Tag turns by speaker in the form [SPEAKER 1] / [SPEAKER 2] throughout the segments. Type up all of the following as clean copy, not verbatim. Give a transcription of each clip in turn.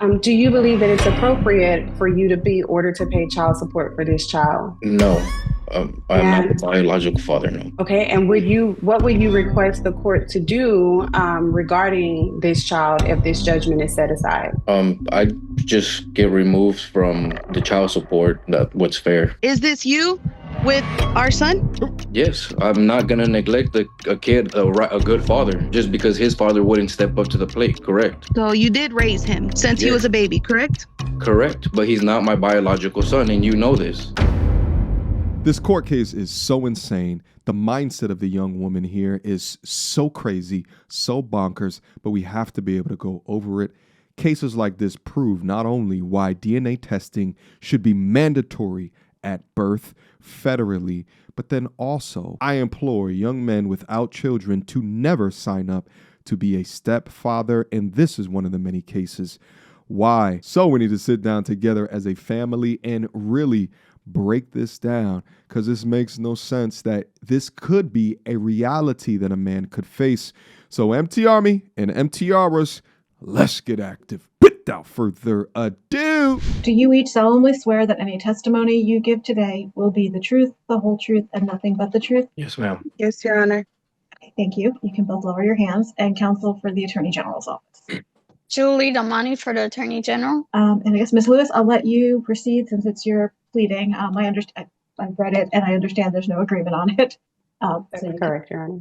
[SPEAKER 1] Do you believe that it's appropriate for you to be ordered to pay child support for this child?
[SPEAKER 2] No, I'm not the
[SPEAKER 1] And
[SPEAKER 2] biological father. No.
[SPEAKER 1] okay, and what would you request the court to do regarding this child if this judgment is set aside?
[SPEAKER 2] I just get removed from the child support. That what's fair.
[SPEAKER 3] Is this you with our son?
[SPEAKER 2] Yes, I'm not gonna neglect a kid, a good father, just because his father wouldn't step up to the plate. Correct.
[SPEAKER 3] So you did raise him since he
[SPEAKER 2] Yeah,
[SPEAKER 3] was a baby, correct?
[SPEAKER 2] correct. But he's not my biological son, and you know this.
[SPEAKER 4] This court case is so insane. The mindset of the young woman here is so crazy, so bonkers, but we have to be able to go over it. Cases like this prove not only why DNA testing should be mandatory at birth federally, but then also I implore young men without children to never sign up to be a stepfather, and this is one of the many cases why. So we need to sit down together as a family and really break this down, because this makes no sense that this could be a reality that a man could face. So MT Army and MTRers, let's get active. Without further ado.
[SPEAKER 5] Do you each solemnly swear that any testimony you give today will be the truth, the whole truth, and nothing but the truth?
[SPEAKER 2] Yes, ma'am.
[SPEAKER 3] Yes, Your Honor.
[SPEAKER 5] Okay, thank you. You can both lower your hands. And counsel for the Attorney General's office.
[SPEAKER 6] Julie Damani for the Attorney General.
[SPEAKER 5] And I guess, Ms. Lewis, I'll let you proceed since it's your pleading. I've read it and I understand there's no agreement on it.
[SPEAKER 1] That's correct, Your Honor.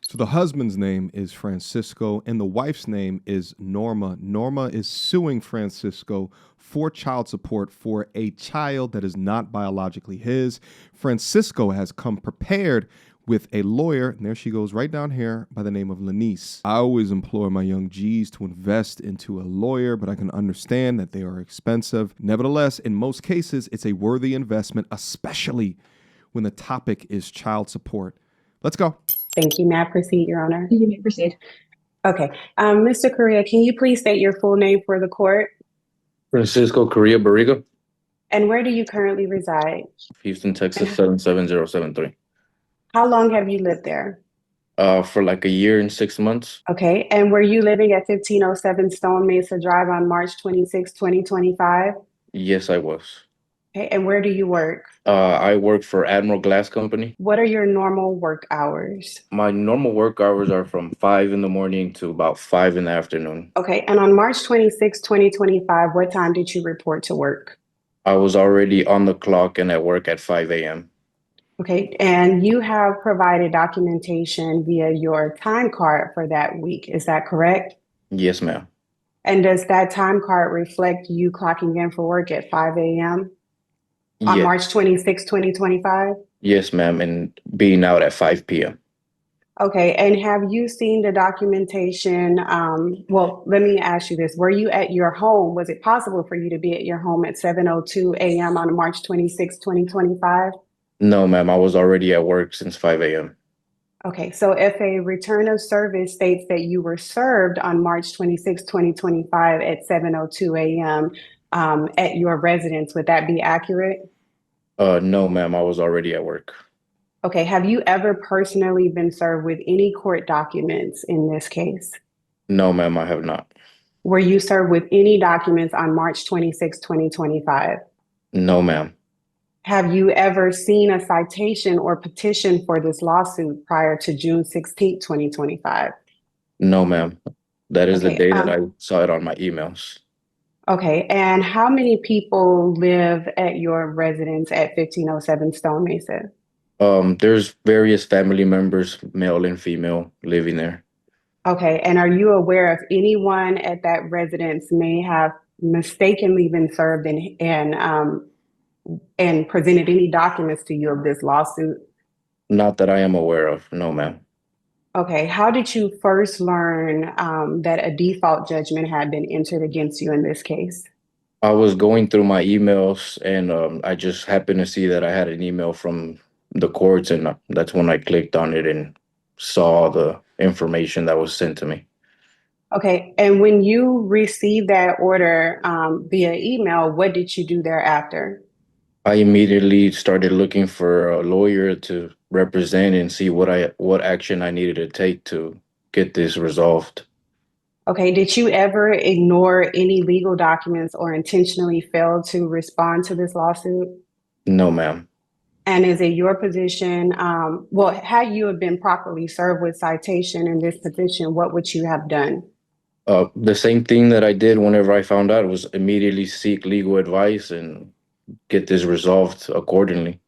[SPEAKER 4] So the husband's name is Francisco and the wife's name is Norma. Norma is suing Francisco for child support for a child that is not biologically his. Francisco has come prepared with a lawyer, and there she goes right down here, by the name of Lanice. I always implore my young G's to invest into a lawyer, but I can understand that they are expensive. Nevertheless, in most cases, it's a worthy investment, especially when the topic is child support. Let's go.
[SPEAKER 1] Thank you. May I proceed, Your Honor?
[SPEAKER 5] You may proceed.
[SPEAKER 1] Okay. Mr. Correa, can you please state your full name for the court?
[SPEAKER 2] Francisco Correa Barriga,
[SPEAKER 1] And where do you currently reside?
[SPEAKER 2] Houston, Texas 77073.
[SPEAKER 1] How long have you lived there?
[SPEAKER 2] For like a year and 6 months.
[SPEAKER 1] Okay. And were you living at 1507 Stone Mesa Drive on March 26, 2025?
[SPEAKER 2] Yes, I was.
[SPEAKER 1] Okay. And where do you work?
[SPEAKER 2] I work for Admiral Glass Company.
[SPEAKER 1] What are your normal work hours?
[SPEAKER 2] My normal work hours are from 5 in the morning to about 5 in the afternoon.
[SPEAKER 1] Okay. And on March 26, 2025, what time did you report to work?
[SPEAKER 2] I was already on the clock and at work at 5 a.m.
[SPEAKER 1] Okay. And you have provided documentation via your time card for that week. Is that correct?
[SPEAKER 2] Yes, ma'am.
[SPEAKER 1] And does that time card reflect you clocking in for work at 5 a.m. on
[SPEAKER 2] Yes.
[SPEAKER 1] March 26, 2025?
[SPEAKER 2] Yes, ma'am, and being out at 5 p.m.
[SPEAKER 1] Okay. And have you seen the documentation? Well, let me ask you this. Were you at your home? Was it possible for you to be at your home at 7:02 a.m. on March 26, 2025?
[SPEAKER 2] No, ma'am, I was already at work since 5 a.m.
[SPEAKER 1] Okay. So if a return of service states that you were served on March 26, 2025 at 7:02 a.m. At your residence, would that be accurate?
[SPEAKER 2] No, ma'am, I was already at work.
[SPEAKER 1] Okay. Have you ever personally been served with any court documents in this case?
[SPEAKER 2] No, ma'am, I have not.
[SPEAKER 1] Were you served with any documents on March 26, 2025?
[SPEAKER 2] No, ma'am.
[SPEAKER 1] Have you ever seen a citation or petition for this lawsuit prior to June 16, 2025?
[SPEAKER 2] No, ma'am. That is the
[SPEAKER 1] Okay,
[SPEAKER 2] day that I saw it on my emails.
[SPEAKER 1] Okay. And how many people live at your residence at 1507 Stone Mesa?
[SPEAKER 2] There's various family members, male and female, living there.
[SPEAKER 1] Okay. And are you aware if anyone at that residence may have mistakenly been served and presented any documents to you of this lawsuit?
[SPEAKER 2] Not that I am aware of. No, ma'am.
[SPEAKER 1] Okay. How did you first learn that a default judgment had been entered against you in this case?
[SPEAKER 2] I was going through my emails and I just happened to see that I had an email from the courts, and that's when I clicked on it and saw the information that was sent to me.
[SPEAKER 1] Okay. And when you received that order via email, what did you do thereafter?
[SPEAKER 2] I immediately started looking for a lawyer to represent and see what action I needed to take to get this resolved.
[SPEAKER 1] Okay, did you ever ignore any legal documents or intentionally fail to respond to this lawsuit?
[SPEAKER 2] No, ma'am.
[SPEAKER 1] And is it your position, well, had you have been properly served with citation in this petition, what would you have done?
[SPEAKER 2] The same thing that I did whenever I found out was immediately seek legal advice and get this resolved accordingly.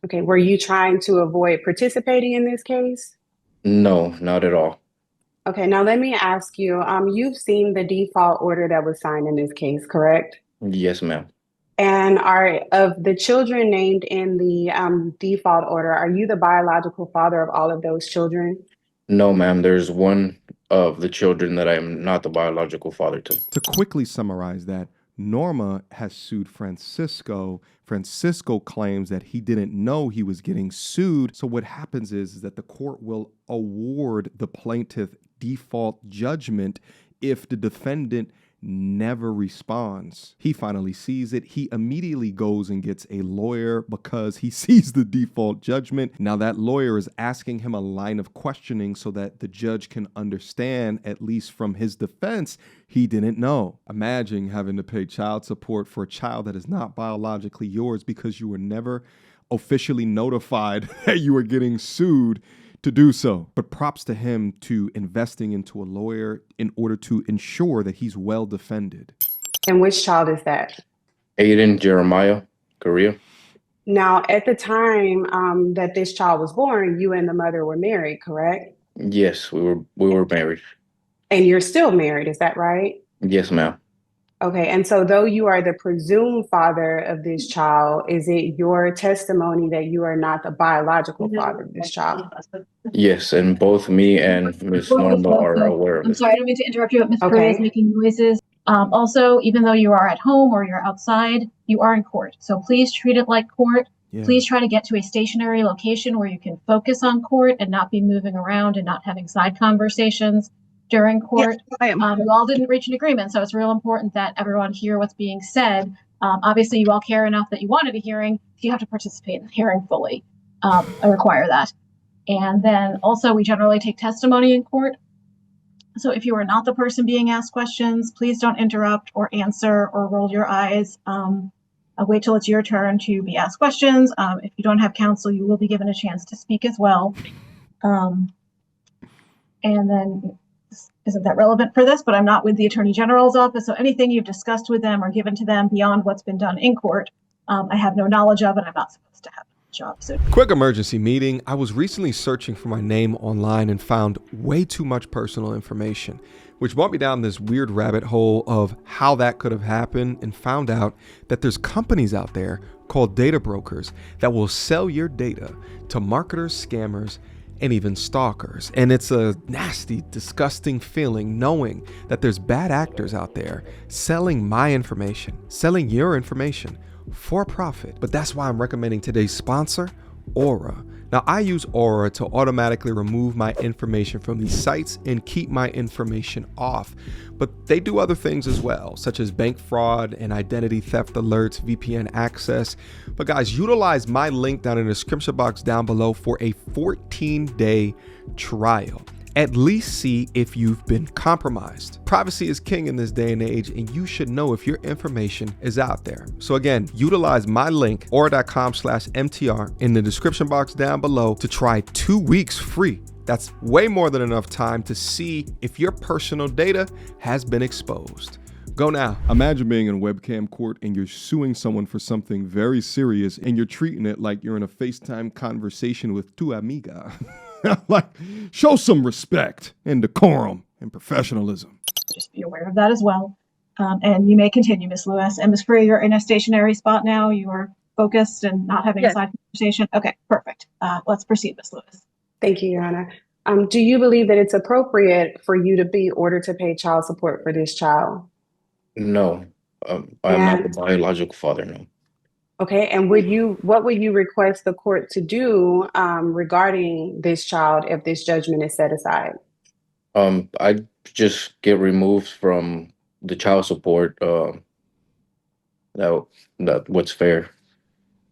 [SPEAKER 1] Okay, were you trying to avoid participating in this case?
[SPEAKER 2] No, not at all.
[SPEAKER 1] Okay, now let me ask you, you've seen the default order that was signed in this case, correct?
[SPEAKER 2] Yes, ma'am.
[SPEAKER 1] And are of the children named in the default order, are you the biological father of all of those children?
[SPEAKER 2] No, ma'am. There's one of the children that I'm not the biological father to.
[SPEAKER 4] To quickly summarize that, Norma has sued Francisco. Francisco claims that he didn't know he was getting sued. So what happens is that the court will award the plaintiff default judgment if the defendant never responds. He finally sees it. He immediately goes and gets a lawyer because he sees the default judgment. Now that lawyer is asking him a line of questioning so that the judge can understand, at least from his defense, he didn't know. Imagine having to pay child support for a child that is not biologically yours because you were never officially notified that you were getting sued to do so. But props to him to investing into a lawyer in order to ensure that he's well defended.
[SPEAKER 1] And which child is that?
[SPEAKER 2] Aiden Jeremiah, Korea.
[SPEAKER 1] Now, at the time that this child was born, you and the mother were married, correct?
[SPEAKER 2] Yes, we were married.
[SPEAKER 1] And you're still married, is that right?
[SPEAKER 2] Yes, ma'am.
[SPEAKER 1] Okay, and so though you are the presumed father of this child, is it your testimony that you are not the biological father of this child?
[SPEAKER 2] Yes, and both me and Miss Norma are aware of
[SPEAKER 5] I'm
[SPEAKER 2] it.
[SPEAKER 5] sorry, I don't mean to interrupt you, but Ms.
[SPEAKER 1] Okay.
[SPEAKER 5] Correa is making noises. Also, even though you are at home or you're outside, you are in court. So please treat it like court.
[SPEAKER 4] Yeah.
[SPEAKER 5] Please try to get to a stationary location where you can focus on court and not be moving around and not having side conversations during court.
[SPEAKER 3] Yes, I am.
[SPEAKER 5] You all didn't reach an agreement, so it's real important that everyone hear what's being said. Obviously, you all care enough that you wanted a hearing. You have to participate in the hearing fully. I require that. And then also, we generally take testimony in court. So if you are not the person being asked questions, please don't interrupt or answer or roll your eyes. Wait till it's your turn to be asked questions. If you don't have counsel, you will be given a chance to speak as well. And then, isn't that relevant for this, but I'm not with the Attorney General's office, so anything you've discussed with them or given to them beyond what's been done in court, I have no knowledge of, and I'm not supposed to have a job. So
[SPEAKER 4] Quick emergency meeting. I was recently searching for my name online and found way too much personal information, which brought me down this weird rabbit hole of how that could have happened, and found out that there's companies out there called data brokers that will sell your data to marketers, scammers, and even stalkers. And it's a nasty, disgusting feeling knowing that there's bad actors out there selling my information, selling your information for profit. But that's why I'm recommending today's sponsor, Aura. Now, I use Aura to automatically remove my information from these sites and keep my information off. But they do other things as well, such as bank fraud and identity theft alerts, VPN access. But guys, utilize my link down in the description box down below for a 14-day trial. At least see if you've been compromised. Privacy is king in this day and age, and you should know if your information is out there. So again, utilize my link, aura.com/MTR, in the description box down below to try 2 weeks free. That's way more than enough time to see if your personal data has been exposed. Go now. Imagine being in webcam court and you're suing someone for something very serious and you're treating it like you're in a FaceTime conversation with tu amiga. Like, show some respect and decorum and professionalism.
[SPEAKER 5] just be aware of that as well. And you may continue, Ms. Lewis. And Ms. Freer, you're in a stationary spot now. You are focused and not having a side conversation. Okay, perfect. Let's proceed, Ms. Lewis.
[SPEAKER 1] Thank you, Your Honor. Do you believe that it's appropriate for you to be ordered to pay child support for this child?
[SPEAKER 2] No, I'm not the biological father, no.
[SPEAKER 1] Okay, and what would you request the court to do regarding this child if this judgment is set aside?
[SPEAKER 2] I just get removed from the child support. That what's fair.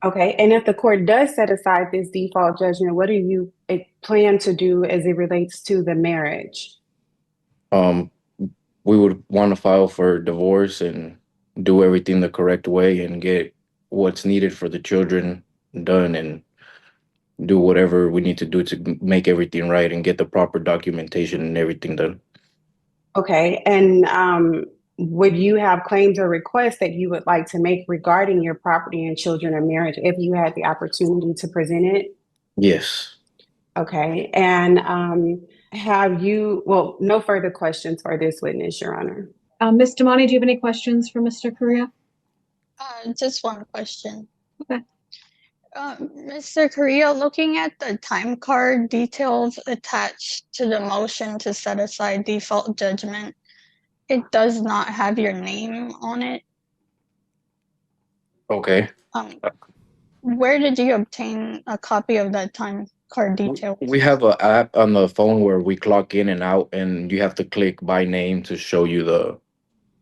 [SPEAKER 1] Okay, and if the court does set aside this default judgment, what do you plan to do as it relates to the marriage?
[SPEAKER 2] we would want to file for divorce and do everything the correct way and get what's needed for the children done and do whatever we need to do to make everything right and get the proper documentation and everything done.
[SPEAKER 1] Okay, and would you have claims or requests that you would like to make regarding your property and children and marriage if you had the opportunity to present it?
[SPEAKER 2] Yes.
[SPEAKER 1] Okay, and well, no further questions for this witness, Your Honor.
[SPEAKER 5] Ms. Damani, do you have any questions for Mr. Correa?
[SPEAKER 6] Just one question.
[SPEAKER 5] Okay.
[SPEAKER 6] Mr. Correa, looking at the time card details attached to the motion to set aside default judgment, it does not have your name on it.
[SPEAKER 2] Okay.
[SPEAKER 6] Where did you obtain a copy of that time card detail?
[SPEAKER 2] We have an app on the phone where we clock in and out, and you have to click by name to show you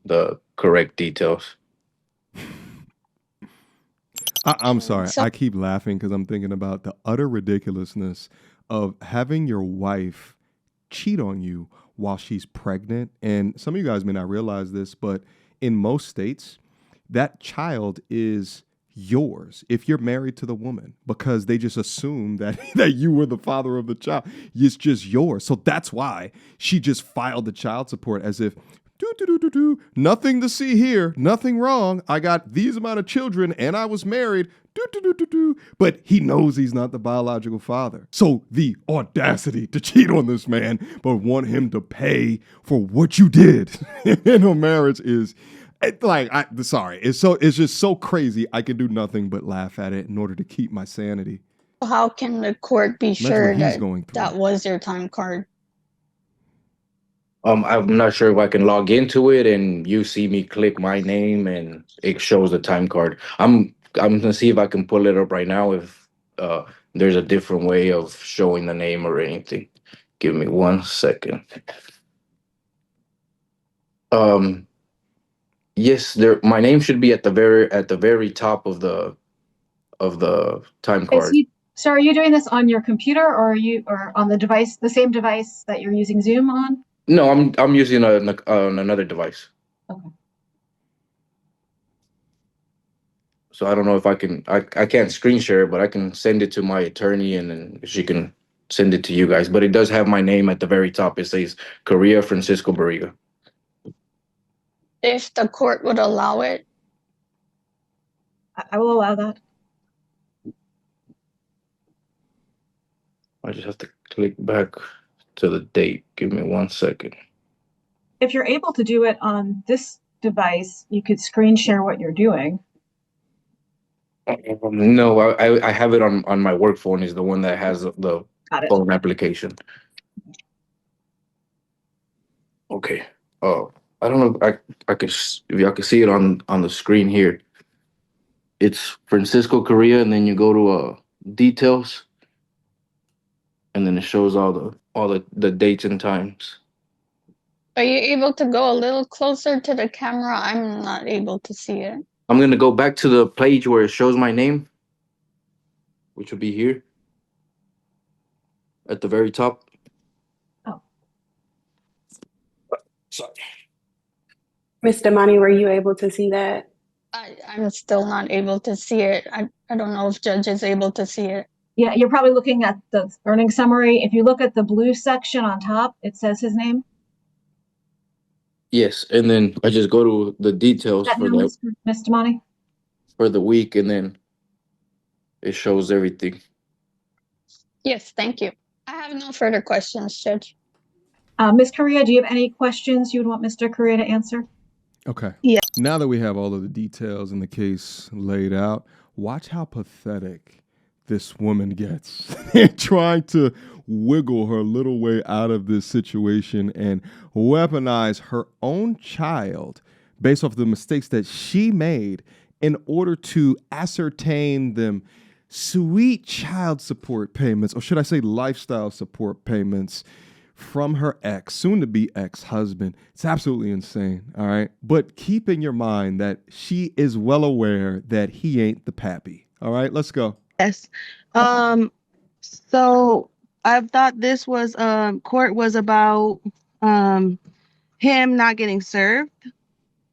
[SPEAKER 2] the correct details.
[SPEAKER 4] I'm sorry. I keep laughing because I'm thinking about the utter ridiculousness of having your wife cheat on you while she's pregnant. And some of you guys may not realize this, but in most states, that child is yours if you're married to the woman, because they just assume that you were the father of the child. It's just yours. So that's why she just filed the child support as if nothing to see here, nothing wrong. I got these amount of children and I was married. But he knows he's not the biological father. So the audacity to cheat on this man, but want him to pay for what you did in a marriage is sorry. It's just so crazy. I can do nothing but laugh at it in order to keep my sanity.
[SPEAKER 6] How can the court be sure that that was your time card?
[SPEAKER 2] I'm not sure if I can log into it and you see me click my name and it shows the time card. I'm gonna see if I can pull it up right now if there's a different way of showing the name or anything. Give me 1 second. Yes, my name should be at the very top of the time card.
[SPEAKER 5] So are you doing this on your computer or on the same device that you're using Zoom on?
[SPEAKER 2] No, I'm using another device.
[SPEAKER 5] Okay.
[SPEAKER 2] So I don't know if I can't screen share it, but I can send it to my attorney and then she can send it to you guys. But it does have my name at the very top. It says Correa Francisco Barriga.
[SPEAKER 6] If the court would allow it.
[SPEAKER 5] I will allow that.
[SPEAKER 2] I just have to click back to the date. Give me 1 second.
[SPEAKER 5] If you're able to do it on this device, you could screen share what you're doing.
[SPEAKER 2] No, I have it on my work phone. Is the one that has the phone application. Okay. I don't know if I could if y'all can see it on the screen here. It's Francisco Correa, and then you go to details, and then it shows all the dates and times.
[SPEAKER 6] Are you able to go a little closer to the camera? I'm not able to see it.
[SPEAKER 2] I'm gonna go back to the page where it shows my name, which will be here at the very top.
[SPEAKER 5] Oh.
[SPEAKER 2] Sorry.
[SPEAKER 1] Ms. Damani, were you able to see that?
[SPEAKER 6] I'm still not able to see it. I don't know if Judge is able to see it.
[SPEAKER 5] Yeah, you're probably looking at the earnings summary. If you look at the blue section on top, it says his name.
[SPEAKER 2] Yes, and then I just go to the details for
[SPEAKER 5] Ms. Damani?
[SPEAKER 2] For the week, and then it shows everything.
[SPEAKER 6] Yes, thank you. I have no further questions, Judge.
[SPEAKER 5] Ms. Correa, do you have any questions you would want Mr. Correa to answer?
[SPEAKER 4] Okay.
[SPEAKER 6] Yeah.
[SPEAKER 4] Now that we have all of the details in the case laid out, watch how pathetic this woman gets trying to wiggle her little way out of this situation and weaponize her own child based off the mistakes that she made in order to ascertain them sweet child support payments, or should I say lifestyle support payments, from her soon-to-be ex-husband. It's absolutely insane, all right? But keep in your mind that she is well aware that he ain't the pappy, all right? Let's go.
[SPEAKER 3] Yes. So I thought this was court was about him not getting served,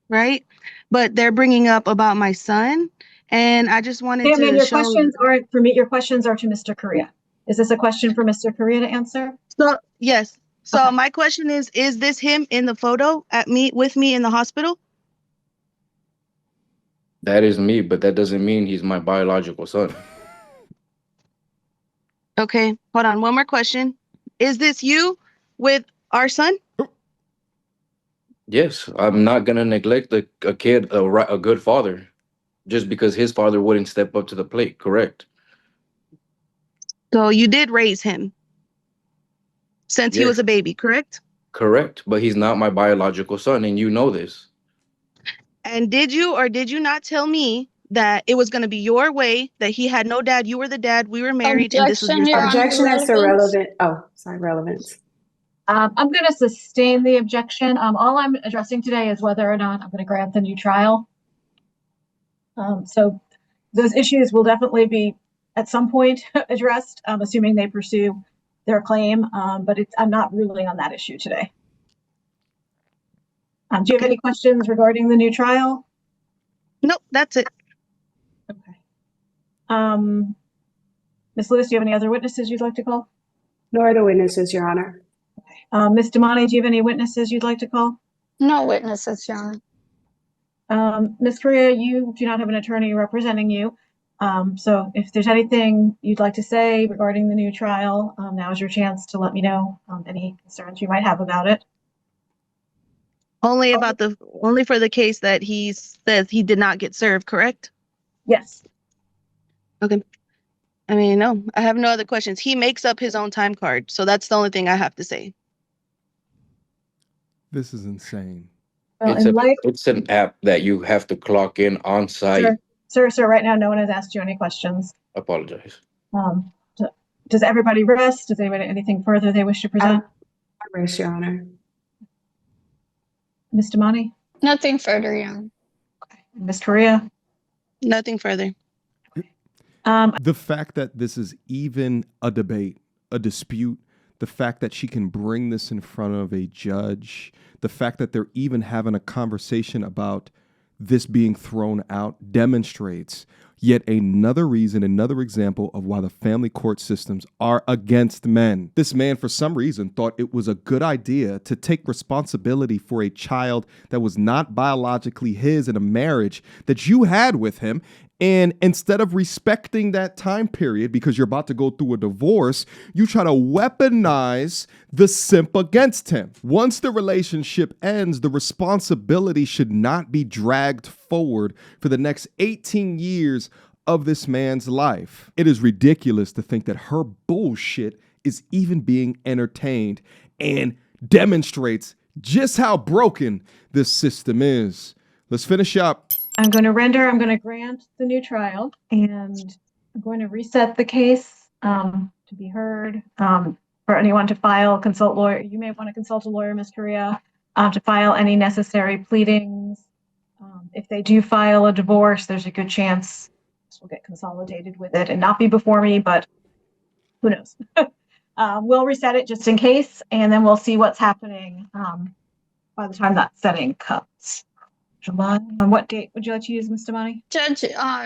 [SPEAKER 3] right? But they're bringing up about my son, and I just wanted
[SPEAKER 5] Hey, man,
[SPEAKER 3] to
[SPEAKER 5] your
[SPEAKER 3] show.
[SPEAKER 5] questions aren't for me. Your questions are to Mr. Correa. Is this a question for Mr. Correa to answer?
[SPEAKER 3] So yes. So
[SPEAKER 5] Okay.
[SPEAKER 3] my question is this him in the photo with me in the hospital?
[SPEAKER 2] That is me, but that doesn't mean he's my biological son.
[SPEAKER 3] Okay, hold on. One more question. Is this you with our son?
[SPEAKER 2] Yes, I'm not gonna neglect a kid, a good father, just because his father wouldn't step up to the plate. Correct.
[SPEAKER 3] So you did raise him since he was
[SPEAKER 2] Yes,
[SPEAKER 3] a baby, correct?
[SPEAKER 2] correct. But he's not my biological son, and you know this.
[SPEAKER 3] And did you or did you not tell me that it was going to be your way, that he had no dad, you were the dad, we were married, and this was your
[SPEAKER 6] Objection, Your
[SPEAKER 3] son?
[SPEAKER 6] Honor,
[SPEAKER 1] Objection as to
[SPEAKER 6] relevance.
[SPEAKER 1] relevant. Oh, sorry, relevance.
[SPEAKER 5] I'm going to sustain the objection. All I'm addressing today is whether or not I'm going to grant the new trial. So those issues will definitely be at some point addressed, assuming they pursue their claim. But I'm not ruling on that issue today. Do you have any questions regarding the new trial?
[SPEAKER 3] Nope, that's it.
[SPEAKER 5] Okay. Ms. Lewis, do you have any other witnesses you'd like to call?
[SPEAKER 1] No other witnesses, Your Honor.
[SPEAKER 5] Ms. Damani, do you have any witnesses you'd like to call?
[SPEAKER 6] No witnesses, Your Honor.
[SPEAKER 5] Ms. Correa, you do not have an attorney representing you. So if there's anything you'd like to say regarding the new trial, now is your chance to let me know any concerns you might have about it.
[SPEAKER 3] Only for the case that he says he did not get served, correct?
[SPEAKER 5] Yes.
[SPEAKER 3] Okay. I mean, no, I have no other questions. He makes up his own time card, so that's the only thing I have to say.
[SPEAKER 4] This is insane.
[SPEAKER 5] Well,
[SPEAKER 2] It's an app that you have to clock in on site.
[SPEAKER 5] Sir, right now, no one has asked you any questions.
[SPEAKER 2] Apologize.
[SPEAKER 5] Does everybody rest? Does anybody anything further they wish to present?
[SPEAKER 1] I rest, Your Honor.
[SPEAKER 5] Ms. Damani?
[SPEAKER 6] Nothing further, Your Honor.
[SPEAKER 5] Okay. Ms. Correa?
[SPEAKER 3] Nothing further.
[SPEAKER 4] The fact that this is even a debate, a dispute, the fact that she can bring this in front of a judge, the fact that they're even having a conversation about this being thrown out demonstrates yet another reason, another example of why the family court systems are against men. This man, for some reason, thought it was a good idea to take responsibility for a child that was not biologically his in a marriage that you had with him. And instead of respecting that time period because you're about to go through a divorce, you try to weaponize the simp against him. Once the relationship ends, the responsibility should not be dragged forward for the next 18 years of this man's life. It is ridiculous to think that her bullshit is even being entertained and demonstrates just how broken this system is. Let's finish up.
[SPEAKER 5] I'm going to grant the new trial, and I'm going to reset the case to be heard. For anyone to consult lawyer. You may want to consult a lawyer, Ms. Correa, to file any necessary pleadings. If they do file a divorce, there's a good chance this will get consolidated with it and not be before me, but who knows? We'll reset it just in case, and then we'll see what's happening by the time that setting comes. July. On what date would you like to use, Ms. Damani?
[SPEAKER 6] Judge,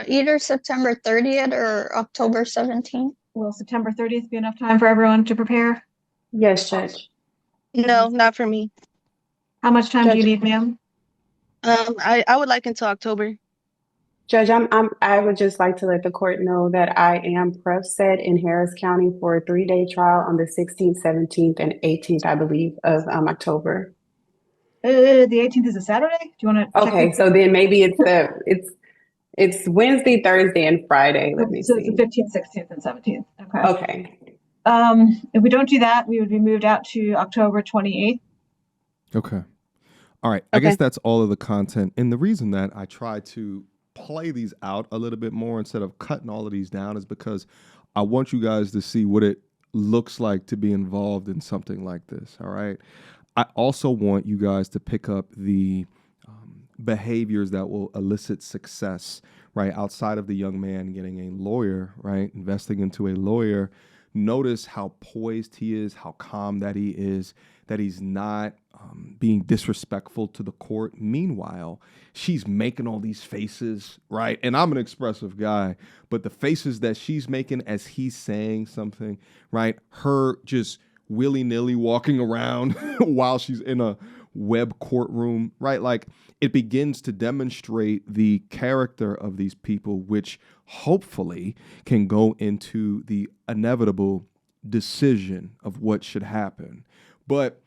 [SPEAKER 6] either September 30th or October 17th.
[SPEAKER 5] Will September 30th be enough time for everyone to prepare?
[SPEAKER 1] Yes, Judge.
[SPEAKER 3] No, not for me.
[SPEAKER 5] How much time do you need, ma'am?
[SPEAKER 3] I would like until October.
[SPEAKER 1] Judge, I would just like to let the court know that I am prep set in Harris County for a 3-day trial on the 16th, 17th, and 18th, I believe, of October.
[SPEAKER 5] The 18th is a Saturday? Do you want to?
[SPEAKER 1] Okay, so then maybe it's Wednesday, Thursday, and Friday. Let me
[SPEAKER 5] so
[SPEAKER 1] see.
[SPEAKER 5] It's the 15th, 16th, and 17th. Okay.
[SPEAKER 1] Okay.
[SPEAKER 5] If we don't do that, we would be moved out to October 28th.
[SPEAKER 4] Okay. All right. I guess that's all of the content. And the reason that I try to play these out a little bit more instead of cutting all of these down is because I want you guys to see what it looks like to be involved in something like this. All right. I also want you guys to pick up the behaviors that will elicit success, right? Outside of the young man getting a lawyer, right? Investing into a lawyer. Notice how poised he is, how calm that he is, that he's not being disrespectful to the court. Meanwhile, she's making all these faces, right? And I'm an expressive guy, but the faces that she's making as he's saying something, right? Her just willy-nilly walking around while she's in a web courtroom, right? Like, it begins to demonstrate the character of these people, which hopefully can go into the inevitable decision of what should happen. But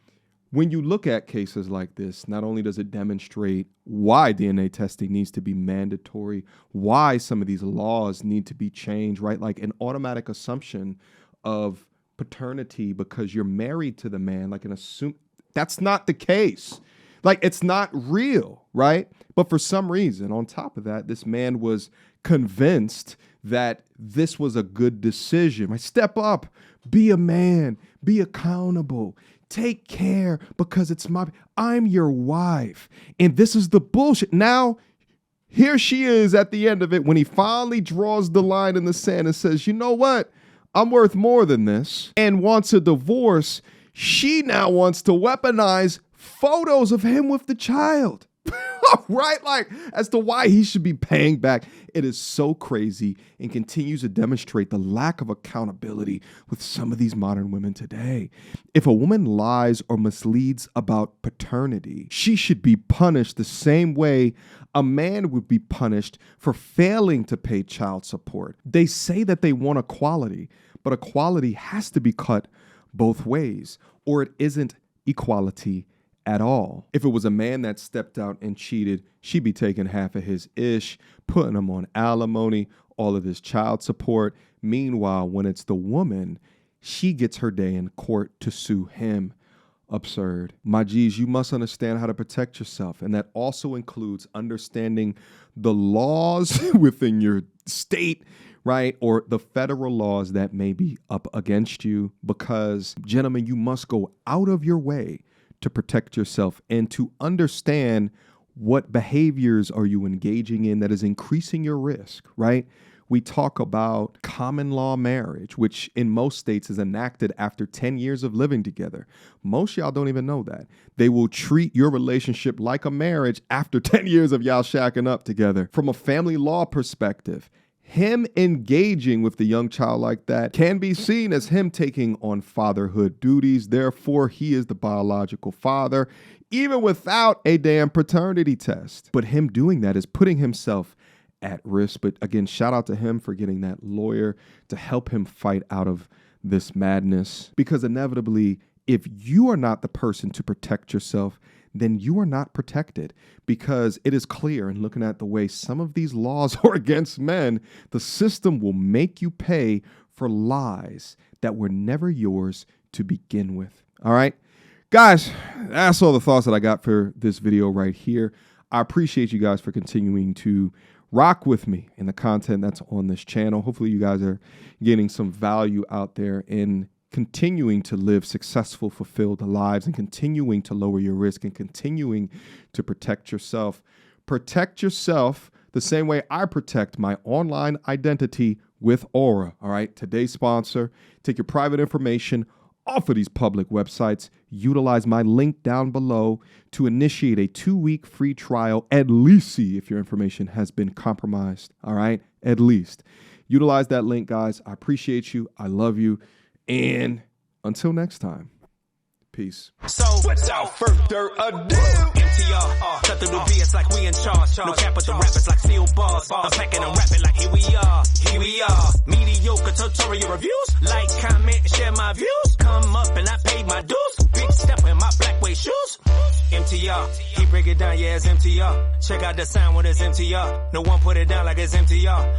[SPEAKER 4] when you look at cases like this, not only does it demonstrate why DNA testing needs to be mandatory, why some of these laws need to be changed, right? Like an automatic assumption of paternity because you're married to the man, like an assume that's not the case. Like, it's not real, right? But for some reason, on top of that, this man was convinced that this was a good decision. Right? Step up, be a man, be accountable, take care because I'm your wife. And this is the bullshit. Now, here she is at the end of it when he finally draws the line in the sand and says, you know what? I'm worth more than this, and wants a divorce. She now wants to weaponize photos of him with the child, right? Like, as to why he should be paying back. It is so crazy and continues to demonstrate the lack of accountability with some of these modern women today. If a woman lies or misleads about paternity, she should be punished the same way a man would be punished for failing to pay child support. They say that they want equality, but equality has to be cut both ways, or it isn't equality at all. If it was a man that stepped out and cheated, she'd be taking half of his ish, putting him on alimony, all of his child support. Meanwhile, when it's the woman, she gets her day in court to sue him. Absurd. My G's, you must understand how to protect yourself. And that also includes understanding the laws within your state, right? Or the federal laws that may be up against you, because, gentlemen, you must go out of your way to protect yourself and to understand what behaviors are you engaging in that is increasing your risk, right? We talk about common law marriage, which in most states is enacted after 10 years of living together. Most of y'all don't even know that. They will treat your relationship like a marriage after 10 years of y'all shacking up together. From a family law perspective, him engaging with the young child like that can be seen as him taking on fatherhood duties. Therefore, he is the biological father, even without a damn paternity test. But him doing that is putting himself at risk. But again, shout out to him for getting that lawyer to help him fight out of this madness. Because inevitably, if you are not the person to protect yourself, then you are not protected, because it is clear in looking at the way some of these laws are against men, the system will make you pay for lies that were never yours to begin with. All right, guys, that's all the thoughts that I got for this video right here. I appreciate you guys for continuing to rock with me in the content that's on this channel. Hopefully you guys are getting some value out there in continuing to live successful, fulfilled lives, and continuing to lower your risk and continuing to protect yourself. Protect yourself the same way I protect my online identity with Aura. All right, today's sponsor. Take your private information off of these public websites. Utilize my link down below to initiate a 2-week free trial. At least see if your information has been compromised. All right, at least. Utilize that link, guys. I appreciate you. I love you. And until next time, peace.
[SPEAKER 7] So, without further ado, MTR, cut through the BS like we in charge. No cap with the rappers like steel bars. I'm packing and rapping like here we are. Mediocre tutorial reviews. Like, comment, share my views. Come up and I paid my dues. Big step in my black way shoes. MTR, he break it down, yeah, it's MTR. Check out the sound when it's MTR. No one put it down like it's MTR.